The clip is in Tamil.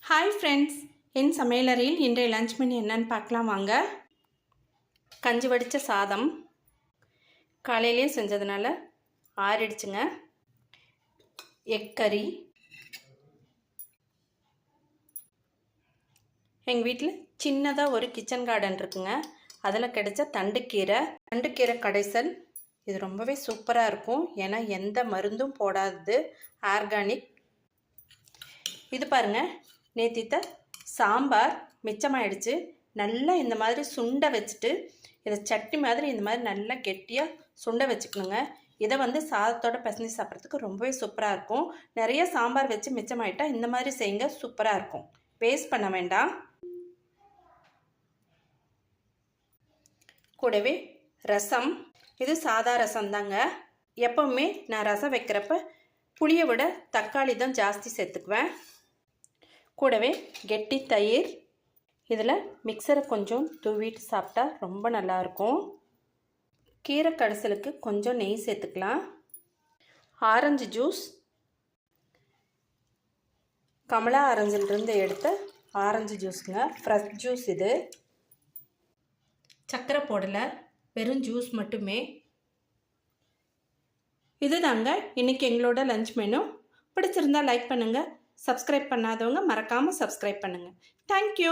ஹாய் ஃப்ரெண்ட்ஸ், என் சமையலறையில் இன்றைய லஞ்ச் மெனு என்னன்னு பார்க்கலாம் வாங்க. கஞ்சி வடித்த சாதம் காலையிலே செஞ்சதுனால ஆறிடுச்சுங்க. எக் கறி, எங்கள் வீட்டில் சின்னதாக ஒரு கிச்சன் கார்டன் இருக்குங்க. அதில் கிடைச்ச தண்டுக்கீரை கடைசல். இது ரொம்பவே சூப்பராக இருக்கும். ஏன்னா எந்த மருந்தும் போடாதது, ஆர்கானிக். இது பாருங்கள், நேத்தித்த சாம்பார் மிச்சமாயிடுச்சு. நல்லா இந்த மாதிரி சுண்டை வச்சுட்டு இதை சட்னி மாதிரி இந்த மாதிரி நல்லா கெட்டியாக சுண்டை வச்சுக்கணுங்க. இதை சாதத்தோடு பிசைஞ்சு சாப்பிட்றதுக்கு ரொம்பவே சூப்பராக இருக்கும். நிறைய சாம்பார் வச்சு மிச்சமாயிட்டால் இந்த மாதிரி செய்யுங்க, சூப்பராக இருக்கும். வேஸ்ட் பண்ண வேண்டாம். கூடவே ரசம். இது சாதா ரசம் தாங்க. எப்போவுமே நான் ரசம் வைக்கிறப்ப புளியை விட தக்காளி தான் ஜாஸ்தி சேர்த்துக்குவேன். கூடவே கெட்டி தயிர். இதில் மிக்சரை கொஞ்சம் தூவிட்டு சாப்பிட்டா ரொம்ப நல்லாயிருக்கும். கீரை கடைசலுக்கு கொஞ்சம் நெய் சேர்த்துக்கலாம். ஆரஞ்சு ஜூஸ், கமலா ஆரஞ்சிலிருந்து எடுத்த ஆரஞ்சு ஜூஸுங்க, ஃப்ரெஷ் ஜூஸ். இது சர்க்கரை போடலை, வெறும் ஜூஸ் மட்டுமே. இது தாங்க இன்றைக்கி எங்களோட லஞ்ச் மெனு. பிடிச்சிருந்தா லைக் பண்ணுங்கள். சப்ஸ்கிரைப் பண்ணாதவங்க மறக்காமல் சப்ஸ்கிரைப் பண்ணுங்கள். தேங்க்யூ.